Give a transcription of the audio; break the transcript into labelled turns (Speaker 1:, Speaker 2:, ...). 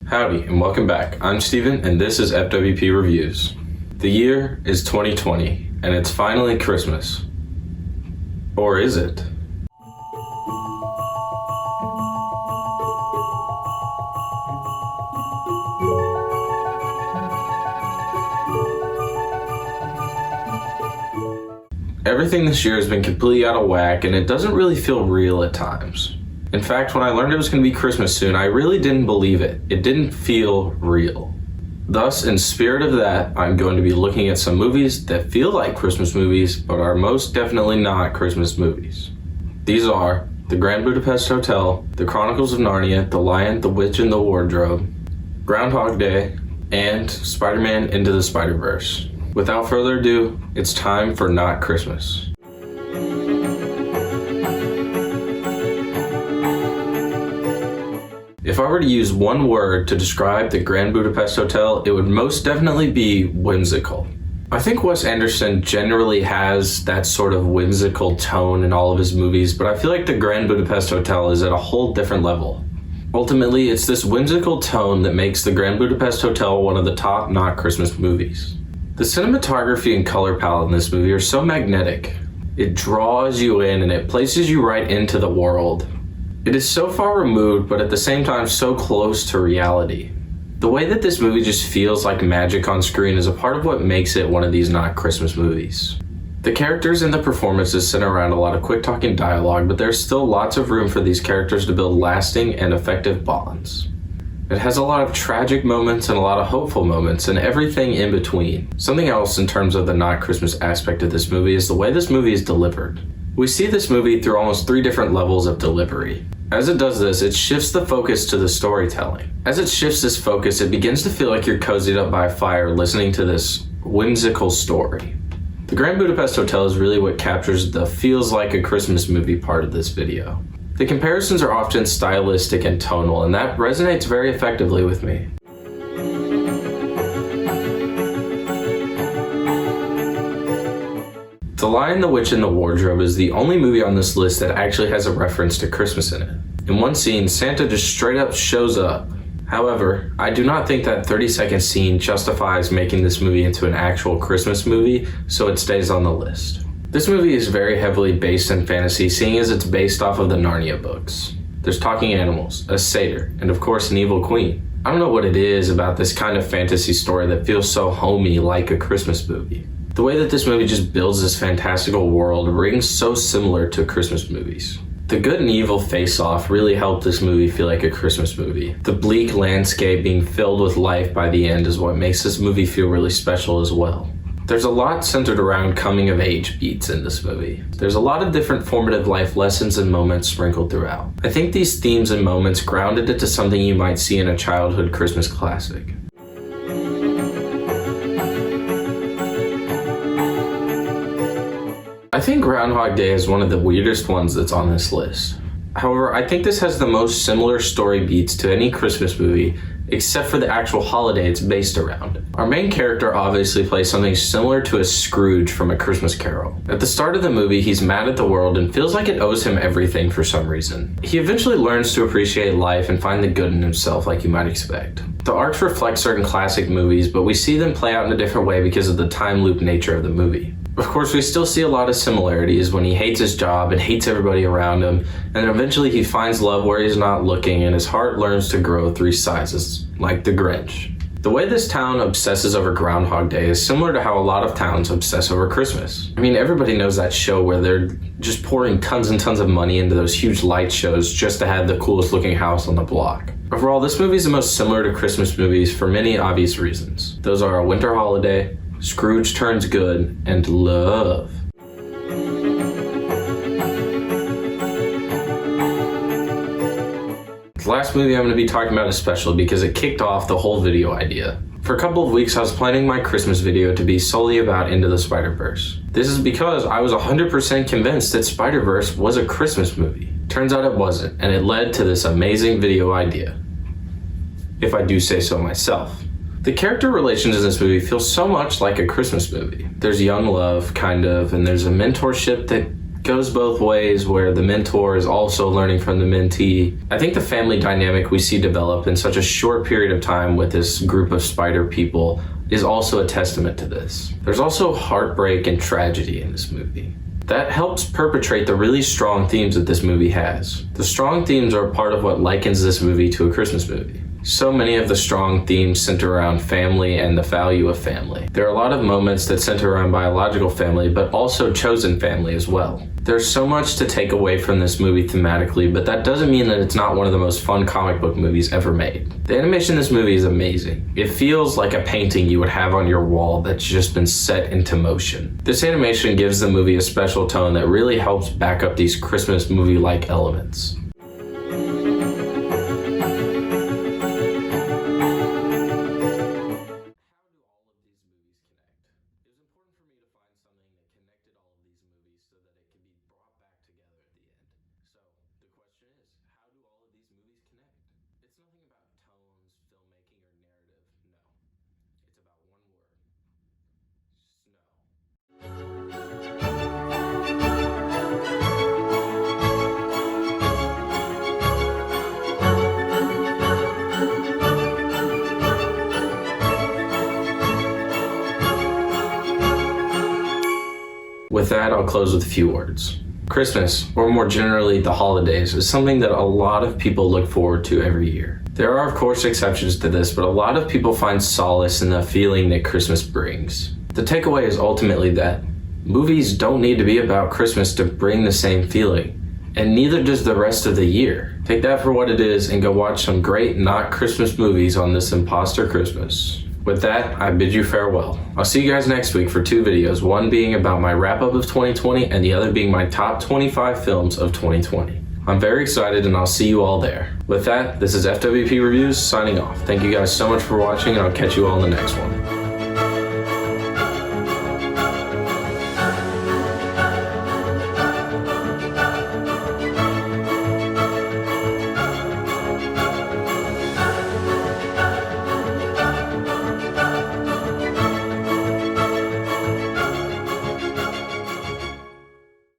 Speaker 1: Howdy, and welcome back. I'm Steven, and this is FWP Reviews. The year is 2020, and it's finally Christmas. Or is it? Everything this year has been completely out of whack, and it doesn't really feel real at times. In fact, when I learned it was going to be Christmas soon, I really didn't believe it. It didn't feel real. Thus, in spirit of that, I'm going to be looking at some movies that feel like Christmas movies, but are most definitely not Christmas movies. These are The Grand Budapest Hotel, The Chronicles of Narnia, The Lion, the Witch, and the Wardrobe, Groundhog Day, and Spider-Man Into the SpiderVerse. Without further ado, it's time for Not Christmas. If I were to use one word to describe the Grand Budapest Hotel, it would most definitely be whimsical. I think Wes Anderson generally has that sort of whimsical tone in all of his movies, but I feel like the Grand Budapest Hotel is at a whole different level. Ultimately, it's this whimsical tone that makes the Grand Budapest Hotel one of the top not Christmas movies. The cinematography and color palette in this movie are so magnetic. It draws you in and it places you right into the world. It is so far removed, but at the same time so close to reality. The way that this movie just feels like magic on screen is a part of what makes it one of these not Christmas movies. The characters and the performances center around a lot of quick talking dialogue, but there's still lots of room for these characters to build lasting and effective bonds. It has a lot of tragic moments and a lot of hopeful moments and everything in between. Something else in terms of the not Christmas aspect of this movie is the way this movie is delivered. We see this movie through almost 3 different levels of delivery. As it does this, it shifts the focus to the storytelling. As it shifts this focus, it begins to feel like you're cozied up by a fire listening to this whimsical story. The Grand Budapest Hotel is really what captures the feels like a Christmas movie part of this video. The comparisons are often stylistic and tonal, and that resonates very effectively with me. The Lion, the Witch, and the Wardrobe is the only movie on this list that actually has a reference to Christmas in it. In one scene, Santa just straight up shows up. However, I do not think that 30-second scene justifies making this movie into an actual Christmas movie, so it stays on the list. This movie is very heavily based in fantasy, seeing as it's based off of the Narnia books. There's talking animals, a satyr, and of course an evil queen. I don't know what it is about this kind of fantasy story that feels so homey like a Christmas movie. The way that this movie just builds this fantastical world rings so similar to Christmas movies. The good and evil face-off really helped this movie feel like a Christmas movie. The bleak landscape being filled with life by the end is what makes this movie feel really special as well. There's a lot centered around coming-of-age beats in this movie. There's a lot of different formative life lessons and moments sprinkled throughout. I think these themes and moments grounded it to something you might see in a childhood Christmas classic. I think Groundhog Day is one of the weirdest ones that's on this list. However, I think this has the most similar story beats to any Christmas movie, except for the actual holiday it's based around. Our main character obviously plays something similar to a Scrooge from A Christmas Carol. At the start of the movie, he's mad at the world and feels like it owes him everything for some reason. He eventually learns to appreciate life and find the good in himself like you might expect. The arcs reflect certain classic movies, but we see them play out in a different way because of the time loop nature of the movie. Of course, we still see a lot of similarities when he hates his job and hates everybody around him, and then eventually he finds love where he's not looking and his heart learns to grow 3 sizes, like the Grinch. The way this town obsesses over Groundhog Day is similar to how a lot of towns obsess over Christmas. I mean, everybody knows that show where they're just pouring tons and tons of money into those huge light shows just to have the coolest looking house on the block. Overall, this movie is the most similar to Christmas movies for many obvious reasons. Those are A Winter Holiday, Scrooge Turns Good, and Love. The last movie I'm going to be talking about is special because it kicked off the whole video idea. For a couple of weeks, I was planning my Christmas video to be solely about Into the Spider-Verse. This is because I was 100% convinced that Spider-Verse was a Christmas movie. Turns out it wasn't, and it led to this amazing video idea, if I do say so myself. The character relations in this movie feel so much like a Christmas movie. There's young love, kind of, and there's a mentorship that goes both ways, where the mentor is also learning from the mentee. I think the family dynamic we see develop in such a short period of time with this group of spider people is also a testament to this. There's also heartbreak and tragedy in this movie. That helps perpetrate the really strong themes that this movie has. The strong themes are part of what likens this movie to a Christmas movie. So many of the strong themes center around family and the value of family. There are a lot of moments that center around biological family, but also chosen family as well. There's so much to take away from this movie thematically, but that doesn't mean that it's not one of the most fun comic book movies ever made. The animation in this movie is amazing. It feels like a painting you would have on your wall that's just been set into motion. This animation gives the movie a special tone that really helps back up these Christmas movie-like elements. With that, I'll close with a few words. Christmas, or more generally the holidays, is something that a lot of people look forward to every year. There are of course exceptions to this, but a lot of people find solace in the feeling that Christmas brings. The takeaway is ultimately that movies don't need to be about Christmas to bring the same feeling, and neither does the rest of the year. Take that for what it is and go watch some great not Christmas movies on this imposter Christmas. With that, I bid you farewell. I'll see you guys next week for 2 videos, one being about my wrap-up of 2020 and the other being my top 25 films of 2020. I'm very excited and I'll see you all there. With that, this is FWP Reviews signing off. Thank you guys so much for watching and I'll catch you all in the next one.